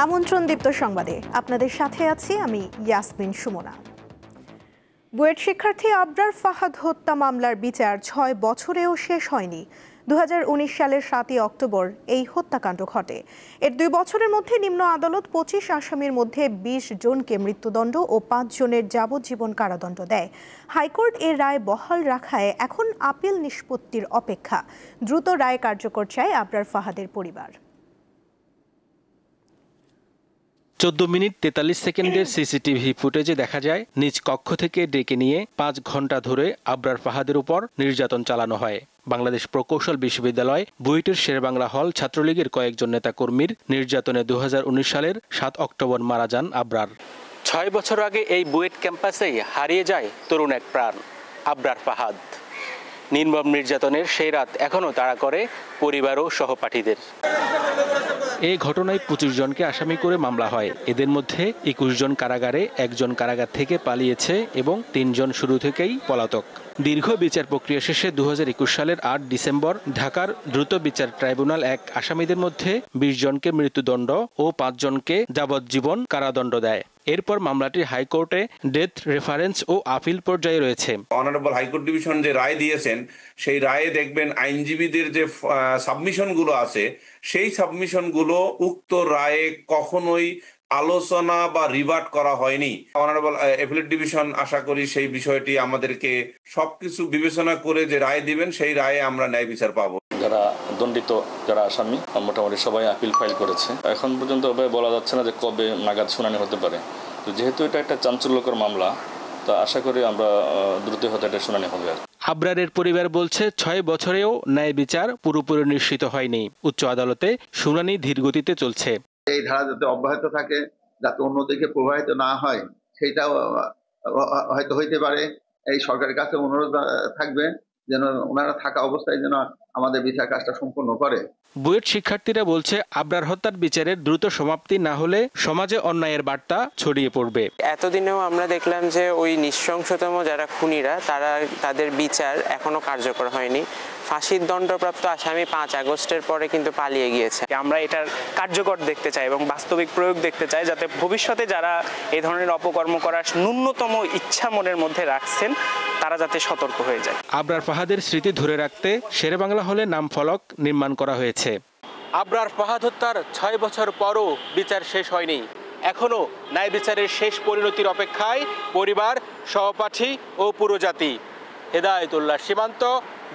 আমন্ত্রণ দীপ্ত সংবাদে আপনাদের সাথে আছি আমি ইয়াসমিন সুমনা। বুয়েট শিক্ষার্থী আবরার ফাহাদ হত্যা মামলার বিচার ৬ বছরেও শেষ হয়নি। ২০১৯ সালের ৭ই অক্টোবর এই হত্যাকাণ্ড ঘটে। এর ২ বছরের মধ্যে নিম্ন আদালত ২৫ আসামির মধ্যে ২০ জনকে মৃত্যুদণ্ড ও ৫ জনের যাবজ্জীবন কারাদণ্ড দেয়। হাইকোর্ট এর রায় বহাল রাখায় এখন আপিল নিষ্পত্তির অপেক্ষা। দ্রুত রায় কার্যকর চায় আবরার ফাহাদের পরিবার। ১৪ মিনিট ৪৩ সেকেন্ডের সিসিটিভি ফুটেজে দেখা যায় নিজ কক্ষ থেকে ডেকে নিয়ে ৫ ঘন্টা ধরে আবরার ফাহাদের উপর নির্যাতন চালানো হয়। বাংলাদেশ প্রকৌশল বিশ্ববিদ্যালয় বুয়েটের শেরেবাংলা হল ছাত্রলীগের কয়েকজন নেতাকর্মীর নির্যাতনে ২০১৯ সালের ৭ অক্টোবর মারা যান আবরার। ৬ বছর আগে এই বুয়েট ক্যাম্পাসেই হারিয়ে যায় তরুণ এক প্রাণ, আবরার ফাহাদ। নির্মম নির্যাতনের সেই রাত এখনও তাড়া করে পরিবার ও সহপাঠীদের। এই ঘটনায় ২৫ জনকে আসামি করে মামলা হয়। এদের মধ্যে ২১ জন কারাগারে, ১ জন কারাগার থেকে পালিয়েছে এবং ৩ জন শুরু থেকেই পলাতক। দীর্ঘ বিচার প্রক্রিয়া শেষে ২০২১ সালের ৮ ডিসেম্বর ঢাকার দ্রুত বিচার ট্রাইব্যুনাল আসামিদের মধ্যে ২০ জনকে মৃত্যুদণ্ড ও ৫ জনকে যাবজ্জীবন কারাদণ্ড দেয়। এরপর মামলাটি হাইকোর্টে ডেথ রেফারেন্স ও আপিল পর্যায়ে রয়েছে। অনারেবল হাইকোর্ট ডিভিশন যে রায় দিয়েছেন, সেই রায়ে দেখবেন আইনজীবীদের যে সাবমিশনগুলো আছে, সেই সাবমিশনগুলো উক্ত রায়ে কখনোই আলোচনা বা রিভার্ট করা হয়নি। অনারেবল অ্যাপিলেট ডিভিশন আশা করি সেই বিষয়টি আমাদেরকে সবকিছু বিবেচনা করে যে রায় দিবেন, সেই রায়ে আমরা ন্যায় বিচার পাবো। যারা দণ্ডিত, যারা আসামি, মোটামুটি সবাই আপিল ফাইল করেছে। এখন পর্যন্ত বলা যাচ্ছে না যে কবে নাগাদ শুনানি হতে পারে। তো যেহেতু এটা একটা চাঞ্চল্যকর মামলা, তা আশা করি আমরা দ্রুত হতে এটা শুনানি হবে। আবরারের পরিবার বলছে ৬ বছরেও ন্যায় বিচার পুরোপুরি নিশ্চিত হয়নি। উচ্চ আদালতে শুনানি ধীরগতিতে চলছে। এই ধারা যাতে অব্যাহত থাকে, যাতে অন্যদিকে প্রবাহিত না হয়, সেটাও হয়তো হইতে পারে। এই সরকারের কাছে অনুরোধ থাকবে যেন ওনারা থাকা অবস্থায় যেন আমাদের বিচার কাজটা সম্পন্ন করে। বুয়েট শিক্ষার্থীরা বলছে আবরার হত্যার বিচারের দ্রুত সমাপ্তি না হলে সমাজে অন্যায়ের বার্তা ছড়িয়ে পড়বে। এতদিনেও আমরা দেখলাম যে ওই নৃশংসতম যারা খুনিরা তাদের বিচার এখনো কার্যকর হয়নি। ফাঁসির দণ্ডপ্রাপ্ত আসামি ৫ আগস্টের পরে কিন্তু পালিয়ে গিয়েছে। আমরা এটার কার্যকর দেখতে চাই এবং বাস্তবিক প্রয়োগ দেখতে চাই, যাতে ভবিষ্যতে যারা এই ধরনের অপকর্ম করার ন্যূনতম ইচ্ছা মনের মধ্যে রাখছেন তারা যাতে সতর্ক হয়ে যায়। আবরার ফাহাদের স্মৃতি ধরে রাখতে শেরেবাংলা হলে নাম ফলক নির্মাণ করা হয়েছে। আবরার ফাহাদ হত্যার ৬ বছর পরও বিচার শেষ হয়নি। এখনো ন্যায় বিচারের শেষ পরিণতির অপেক্ষায় পরিবার, সহপাঠী ও পুরো জাতি। হেদায়েতুল্লাহ সীমান্ত,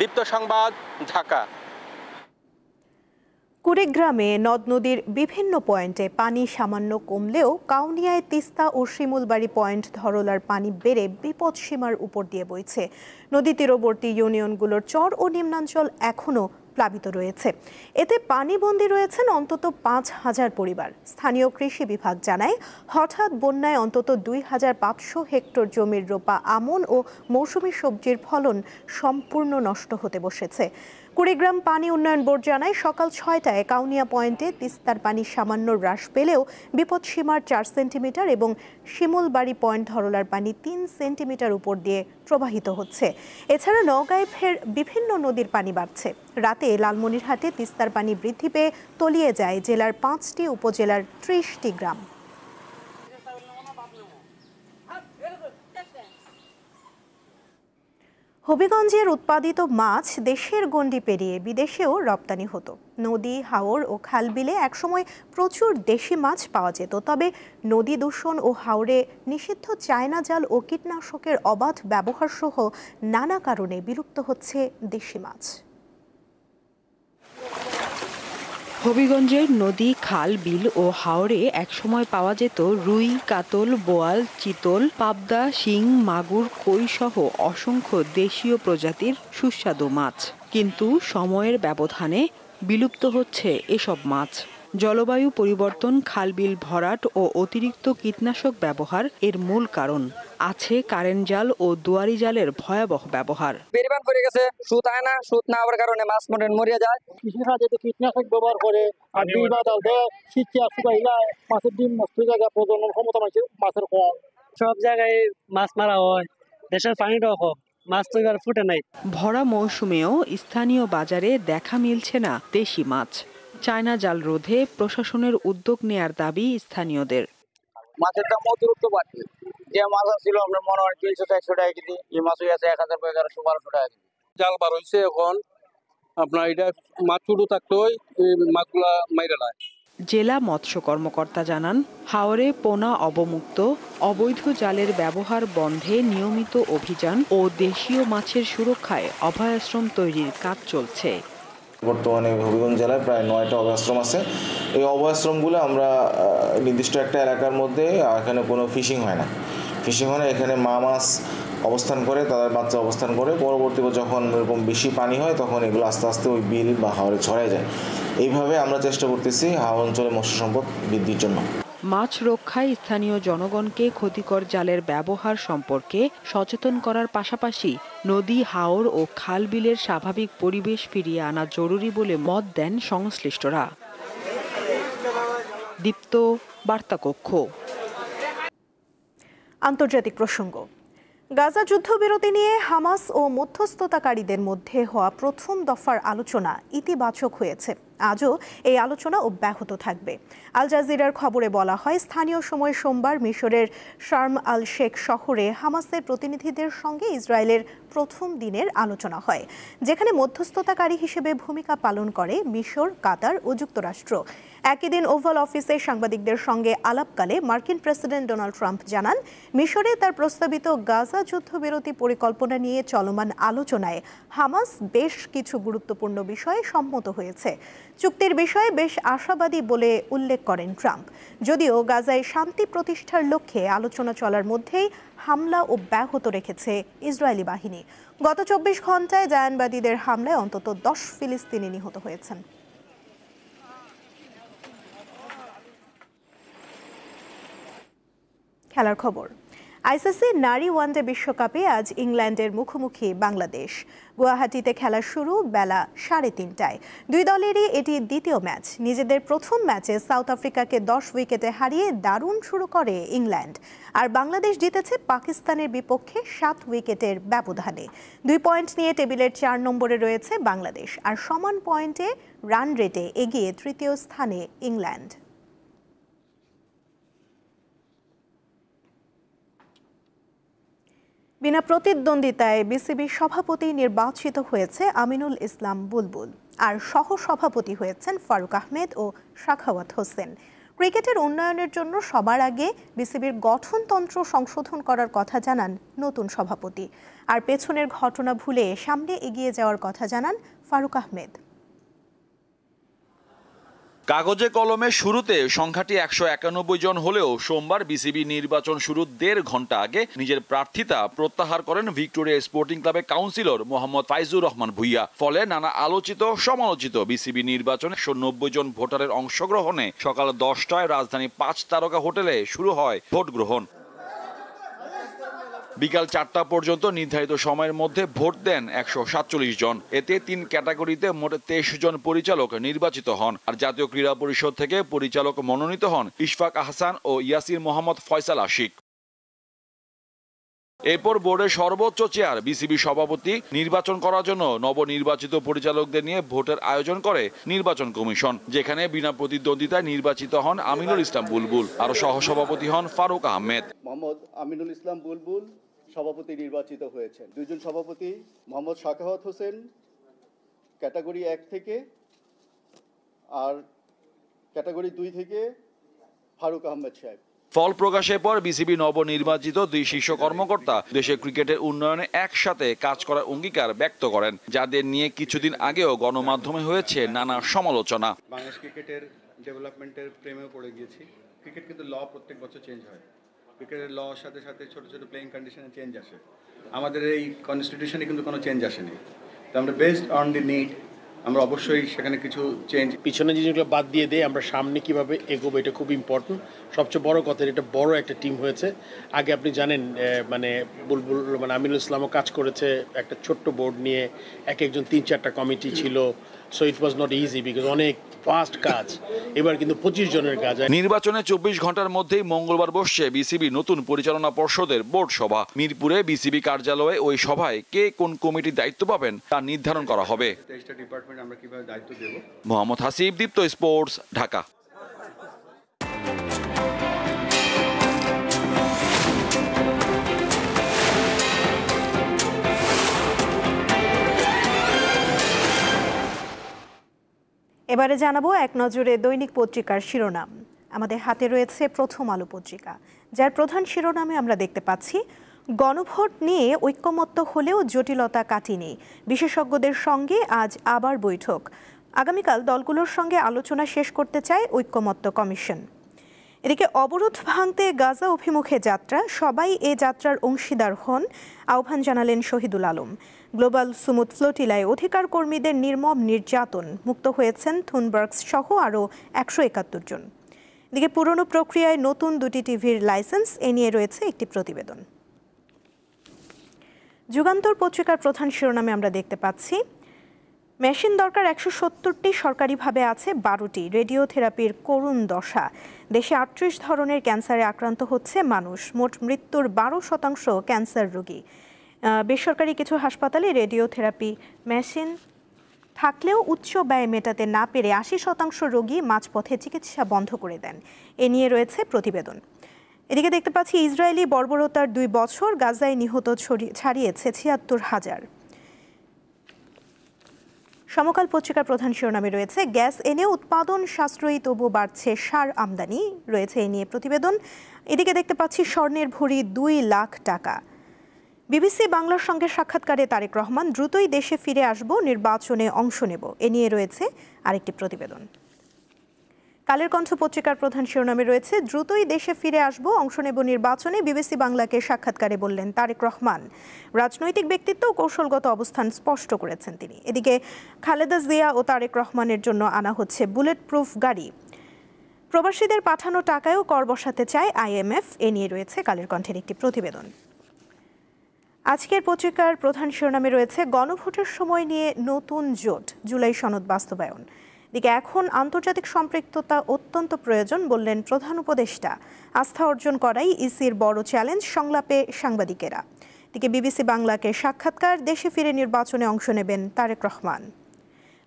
দীপ্ত সংবাদ, ঢাকা। কুড়িগ্রামে নদ নদীর বিভিন্ন পয়েন্টে পানি সামান্য কমলেও কাউনিয়ায় তিস্তা ও শিমুলবাড়ি পয়েন্ট ধরলার পানি বেড়ে বিপদসীমার উপর দিয়ে বইছে। নদী তীরবর্তী ইউনিয়নগুলোর চর ও নিম্নাঞ্চল এখনও প্লাবিত রয়েছে। এতে পানিবন্দী রয়েছেন অন্তত ৫,০০০ পরিবার। স্থানীয় কৃষি বিভাগ জানায়, হঠাৎ বন্যায় অন্তত ২,৫০০ হেক্টর জমির রোপা আমন ও মৌসুমী সবজির ফলন সম্পূর্ণ নষ্ট হতে বসেছে। কুড়িগ্রাম পানি উন্নয়ন বোর্ড জানায়, সকাল ৬টায় কাউনিয়া পয়েন্টে তিস্তার পানি সামান্য হ্রাস পেলেও বিপদসীমার ৪ সেন্টিমিটার এবং শিমুলবাড়ি পয়েন্ট ধরলার পানি ৩ সেন্টিমিটার উপর দিয়ে প্রবাহিত হচ্ছে। এছাড়া নওগাঁয় ফের বিভিন্ন নদীর পানি বাড়ছে। রাতে লালমনিরহাটে তিস্তার পানি বৃদ্ধি পেয়ে তলিয়ে যায় জেলার ৫টি উপজেলার ৩০টি গ্রাম। হবিগঞ্জের উৎপাদিত মাছ দেশের গণ্ডি পেরিয়ে বিদেশেও রপ্তানি হতো। নদী, হাওর ও খালবিলে একসময় প্রচুর দেশি মাছ পাওয়া যেত। তবে নদী দূষণ ও হাওরে নিষিদ্ধ চায়না জাল ও কীটনাশকের অবাধ ব্যবহার সহ নানা কারণে বিলুপ্ত হচ্ছে দেশি মাছ। হবিগঞ্জের নদী, খাল, বিল ও হাওরে একসময় পাওয়া যেত রুই, কাতল, বোয়াল, চিতল, পাবদা, শিং, মাগুর, কই সহ অসংখ্য দেশীয় প্রজাতির সুস্বাদু মাছ। কিন্তু সময়ের ব্যবধানে বিলুপ্ত হচ্ছে এসব মাছ। জলবায়ু পরিবর্তন, খালবিল ভরাট ও অতিরিক্ত কীটনাশক ব্যবহার এর মূল কারণ। আছে কারেন্ট জাল ও দুয়ারি জালের ভয়াবহ ব্যবহার। বেরিবান করে গেছে, সুত আয় না, সুত না হওয়ার কারণে মাছ মরে যায়। কৃষিরা যেহেতু কীটনাশক ব্যবহার করে আর দুই বা জাল দেয়, শীতকে শুকাইলা মাছের ডিম নষ্ট হয়ে যায়, প্রজনন ক্ষমতা মাছের কম। সব জায়গায় মাছ মারা হয়, দেশের পানিটাও কম, মাছ তো এবার ফুটে নাই। ভরা মৌসুমেও স্থানীয় বাজারে দেখা মিলছে না দেশি মাছ। চায়না জাল রোধে প্রশাসনের উদ্যোগ নেয়ার দাবি স্থানীয়দের। মাছের দাম অতিরিক্ত বাড়ছে, যে মাছ ছিল আমরা মনে হয় 300-400 টাকা কেজি, এই মাছ হয়ে আছে 1000-1100-1200 টাকা কেজি। জাল বার হয়েছে এখন আপনার এটা মাছ ছোটো থাকতেই এই মাছগুলা মাইরা নেয়। জেলা মৎস্য কর্মকর্তা জানান, হাওরে পোনা অবমুক্ত, অবৈধ জালের ব্যবহার বন্ধে নিয়মিত অভিযান ও দেশীয় মাছের সুরক্ষায় অভয়াশ্রম তৈরির কাজ চলছে। বর্তমানে হবিগঞ্জ জেলায় প্রায় 9টা অভয়াশ্রম আছে। এই অভয়াশ্রমগুলো আমরা নির্দিষ্ট একটা এলাকার মধ্যে, এখানে কোনো ফিশিং হয় না, এখানে মা মাছ অবস্থান করে, তাদের বাচ্চা অবস্থান করে, পরবর্তীতে যখন এরকম বেশি পানি হয় তখন এগুলো আস্তে আস্তে ওই বিল বা হাওরে ছড়ায় যায়। এইভাবে আমরা চেষ্টা করতেছি হাওর অঞ্চলে মৎস্য সম্পদ বৃদ্ধির জন্য। মাছ রক্ষায় স্থানীয় জনগণকে ক্ষতিকর জালের ব্যবহার সম্পর্কে সচেতন করার পাশাপাশি নদী, হাওর ও খাল বিলের স্বাভাবিক পরিবেশ ফিরিয়ে আনা জরুরি বলে মত দেন সংশ্লিষ্টরা। দীপ্ত, বার্তাকক্ষ। আন্তর্জাতিক প্রসঙ্গ। গাজা যুদ্ধবিরতি নিয়ে হামাস ও মধ্যস্থতাকারীদের মধ্যে হওয়া প্রথম দফার আলোচনা ইতিবাচক হয়েছে। আজও এই আলোচনা অব্যাহত থাকবে। আল জাজিরার খবরে বলা হয়, স্থানীয় সময় সোমবার মিশরের শার্ম আল শেখ শহরে হামাসের প্রতিনিধিদের সঙ্গে ইসরায়েলের প্রথম দিনের আলোচনা হয়, যেখানে মধ্যস্থতাকারী হিসেবে ভূমিকা পালন করে মিশর, কাতার ও যুক্তরাষ্ট্র। একই দিন ওভাল অফিসে সাংবাদিকদের সঙ্গে আলাপকালে মার্কিন প্রেসিডেন্ট ডোনাল্ড ট্রাম্প জানান, মিশরে তার প্রস্তাবিত গাজা যুদ্ধবিরতি পরিকল্পনা নিয়ে চলমান আলোচনায় হামাস বেশ কিছু গুরুত্বপূর্ণ বিষয়ে সম্মত হয়েছে। চুক্তির বিষয়ে বেশ আশাবাদী বলে উল্লেখ করেন ট্রাম্প। যদিও গাজায় শান্তি প্রতিষ্ঠার লক্ষ্যে আলোচনা চলার মধ্যেই হামলা অব্যাহত রেখেছে ইসরায়েলি বাহিনী। গত 24 ঘন্টায় জায়ানবাদীদের হামলায় অন্তত 10 ফিলিস্তিনি নিহত হয়েছেন। খেলার খবর। আইসিসি নারী ওয়ানডে বিশ্বকাপে আজ ইংল্যান্ডের মুখোমুখি বাংলাদেশ। গুয়াহাটিতে খেলা শুরু বেলা 3:30টায়। দুই দলেরই এটি দ্বিতীয় ম্যাচ। নিজেদের প্রথম ম্যাচে সাউথ আফ্রিকাকে 10 উইকেটে হারিয়ে দারুণ শুরু করে ইংল্যান্ড। আর বাংলাদেশ জিতেছে পাকিস্তানের বিপক্ষে 7 উইকেটের ব্যবধানে। 2 পয়েন্ট নিয়ে টেবিলের 4 নম্বরে রয়েছে বাংলাদেশ, আর সমান পয়েন্টে রান রেটে এগিয়ে তৃতীয় স্থানে ইংল্যান্ড। বিনা প্রতিদ্বন্দ্বিতায় বিসিবির সভাপতি নির্বাচিত হয়েছে আমিনুল ইসলাম বুলবুল, আর সহসভাপতি হয়েছেন ফারুক আহমেদ ও সাখাওয়াত হোসেন। ক্রিকেটের উন্নয়নের জন্য সবার আগে বিসিবির গঠনতন্ত্র সংশোধন করার কথা জানান নতুন সভাপতি, আর পেছনের ঘটনা ভুলে সামনে এগিয়ে যাওয়ার কথা জানান ফারুক আহমেদ। কাগজে কলমে শুরুতে সংখ্যাটি 191 জন হলেও সোমবার বিসিবি নির্বাচন শুরুর 1.5 ঘন্টা আগে নিজের প্রার্থিতা প্রত্যাহার করেন ভিক্টোরিয়া স্পোর্টিং ক্লাবের কাউন্সিলর মোহাম্মদ ফাইজুর রহমান ভুইয়া। ফলে নানা আলোচিত সমালোচিত বিসিবি নির্বাচনে 190 জন ভোটারের অংশগ্রহণে সকাল 10টায় রাজধানী 5 তারকা হোটেলে শুরু হয় ভোট গ্রহণ। বিকাল 4টা পর্যন্ত নির্ধারিত সময়ের মধ্যে ভোট দেন 147 জন। এতে 3 ক্যাটাগরিতে মোট 23 জন পরিচালক নির্বাচিত হন। আর জাতীয় ক্রীড়া পরিষদ থেকে পরিচালক মনোনীত হন ইশফাক আহসান ও ইয়াসির মোহাম্মদ ফয়সাল আশিক। এরপর বোর্ডের সর্বোচ্চ চেয়ার বিসিবি সভাপতি নির্বাচন করার জন্য নবনির্বাচিত পরিচালকদের নিয়ে ভোটের আয়োজন করে নির্বাচন কমিশন, যেখানে বিনা প্রতিদ্বন্দ্বিতায় নির্বাচিত হন আমিনুল ইসলাম বুলবুল, আর সহসভাপতি হন ফারুক আহমেদ। মোহাম্মদ আমিনুল ইসলাম বুলবুল সভাপতি নির্বাচিত হয়েছেন। 2 জন সভাপতি মোহাম্মদ সাখাওয়াত হোসেন ক্যাটাগরি 1 থেকে, আর ক্যাটাগরি 2 থেকে ফারুক আহমেদ সাহেব। ফল প্রকাশের পর বিসিবি নবনির্বাচিত 2 শীর্ষ কর্মকর্তা দেশের ক্রিকেটের উন্নয়নে একসাথে কাজ করার অঙ্গীকার ব্যক্ত করেন, যাদের নিয়ে কিছুদিন আগেও গণমাধ্যমে হয়েছে নানা সমালোচনা। বাংলাদেশ ক্রিকেটের ডেভেলপমেন্টের প্রেমে পড়ে গিয়েছি। ক্রিকেট কিন্তু ল প্রত্যেক বছর চেঞ্জ হয়। ক্রিকেটের ল সাথে সাথে ছোট ছোট প্লেইং কন্ডিশনে চেঞ্জ আসে। আমাদের এই কনস্টিটিউশনে কিন্তু কোনো চেঞ্জ আসেনি। তো আমরা বেসড অন দি নিড আমরা অবশ্যই সেখানে কিছু চেঞ্জ, পিছনে জিনিসগুলো বাদ দিয়ে দেয়, আমরা সামনে কিভাবে এগোবো এটা খুব ইম্পর্টেন্ট। সবচেয়ে বড় কথা, এটা বড় একটা টিম হয়েছে। আগে আপনি জানেন মানে বুলবুল মানে আমিনুল ইসলামও কাজ করেছে একটা ছোট্ট বোর্ড নিয়ে, একজন 3-4টা কমিটি ছিল। So it was not easy because অনেক ফাস্ট কাজ। এবার কিন্তু 25 জনের কাজ। নির্বাচনে 24 ঘন্টার মধ্যেই মঙ্গলবার বসছে বিসিবি নতুন পরিচালনা পর্ষদের বোর্ড সভা। মিরপুরে বিসিবি কার্যালয়ে ওই সভায় কে কোন কমিটির দায়িত্ব পাবেন তা নির্ধারণ করা হবে। 23টা ডিপার্টমেন্ট ডিপার্টমেন্ট আমরা কিভাবে দায়িত্ব দেব। মোহাম্মদ হাসিব, দীপ্ত স্পোর্টস, ঢাকা। এবারে জানাবো এক নজরে দৈনিক পত্রিকার শিরোনাম। আমাদের হাতে রয়েছে প্রথম আলো পত্রিকা, যার প্রধান শিরোনামে আমরা দেখতে পাচ্ছি গণভোট নিয়ে ঐক্যমত্য হলেও জটিলতা কাটেনি, বিশেষজ্ঞদের সঙ্গে আজ আবার বৈঠক। আগামীকাল দলগুলোর সঙ্গে আলোচনা শেষ করতে চায় ঐক্যমত্য কমিশন। এদিকে অবরোধ ভাঙতে গাজা অভিমুখে যাত্রা, সবাই এ যাত্রার অংশীদার হন, আহ্বান জানালেন শহীদুল আলম। গ্লোবাল সুমুদ ফ্লোটিলায় অধিকার কর্মীদের নির্মম নির্যাতন, মুক্ত হয়েছেন থুনবার্গস সহ আরও 171 জন। এদিকে পুরনো প্রক্রিয়ায় নতুন দুটি টিভির লাইসেন্স, এ নিয়ে রয়েছে একটি প্রতিবেদন। যুগান্তর পত্রিকার প্রধান শিরোনামে আমরা দেখতে পাচ্ছি মেশিন দরকার 170টি, সরকারিভাবে আছে 12টি, রেডিওথেরাপির করুণ দশা। দেশে 38 ধরনের ক্যান্সারে আক্রান্ত হচ্ছে মানুষ, মোট মৃত্যুর 12% ক্যান্সার রোগী। বেসরকারি কিছু হাসপাতালে রেডিওথেরাপি মেশিন থাকলেও উচ্চ ব্যয় মেটাতে না পেরে 80% রোগী মাঝপথে চিকিৎসা বন্ধ করে দেন। এ নিয়ে রয়েছে প্রতিবেদন। এদিকে দেখতে পাচ্ছি ইসরায়েলি বর্বরতার 2 বছর, গাজায় নিহত ছাড়িয়েছে 76,000। সমকাল পত্রিকার প্রধান শিরোনামে রয়েছে গ্যাস এনে উৎপাদন সাশ্রয়ী, তবু বাড়ছে সার আমদানি, রয়েছে এ নিয়ে প্রতিবেদন। এদিকে দেখতে পাচ্ছি স্বর্ণের ভরি 2 লাখ টাকা। বিবিসি বাংলার সঙ্গে সাক্ষাৎকারে তারেক রহমান, দ্রুতই দেশে ফিরে আসব, নির্বাচনে অংশ নেব, এ নিয়ে রয়েছে আরেকটি প্রতিবেদন। কালের কণ্ঠ পত্রিকার প্রধান শিরোনামে রয়েছে দ্রুতই দেশে ফিরে আসব, অংশ নেব নির্বাচনে, বিবিসি বাংলাকে সাক্ষাৎকারে বললেন তারেক রহমান। রাজনৈতিক ব্যক্তিত্ব ও কৌশলগত অবস্থান স্পষ্ট করেছেন তিনি। এদিকে খালেদা জিয়া ও তারেক রহমানের জন্য আনা হচ্ছে বুলেট প্রুফ গাড়ি। প্রবাসীদের পাঠানো টাকায়ও কর বসাতে চায় IMF, এ নিয়ে রয়েছে কালের কণ্ঠের একটি প্রতিবেদন। আজকের পত্রিকার প্রধান শিরোনামে রয়েছে গণভোটের সময় নিয়ে নতুন জোট, জুলাই সনদ বাস্তবায়ন। দিকে এখন আন্তর্জাতিক সম্পৃক্ততা অত্যন্ত প্রয়োজন বললেন প্রধান উপদেষ্টা। আস্থা অর্জন করাই ইসির বড় চ্যালেঞ্জ, সংলাপে সাংবাদিকেরা। দিকে বিবিসি বাংলাকে সাক্ষাৎকার, দেশে ফিরে নির্বাচনে অংশ নেবেন তারেক রহমান।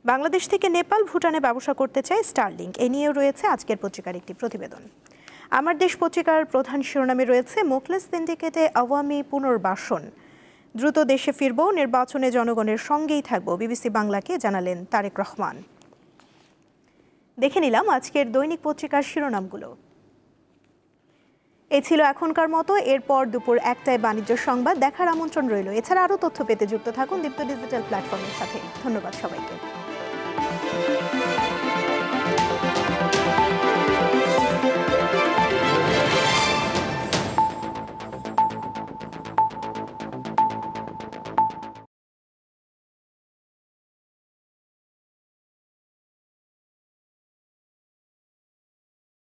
বাংলাদেশ থেকে নেপাল, ভুটানে ব্যবসা করতে চায় স্টারলিংক, এ নিয়েও রয়েছে আজকের পত্রিকার একটি প্রতিবেদন। আমার দেশ পত্রিকার প্রধান শিরোনামে রয়েছে মোখলেস সিন্ডিকেটে আওয়ামী পুনর্বাসন, দ্রুত দেশে ফিরব, নির্বাচনে জনগণের সঙ্গেই থাকব, বিবিসি বাংলাকে জানালেন তারেক রহমান। দেখে নিলাম আজকের দৈনিক পত্রিকার শিরোনামগুলো। এ ছিল এখনকার মতো, এরপর দুপুর 1টায় বাণিজ্য সংবাদ দেখার আমন্ত্রণ রইল। এছাড়া আরও তথ্য পেতে যুক্ত থাকুন দীপ্ত ডিজিটাল প্ল্যাটফর্মের সাথে। ধন্যবাদ সবাইকে।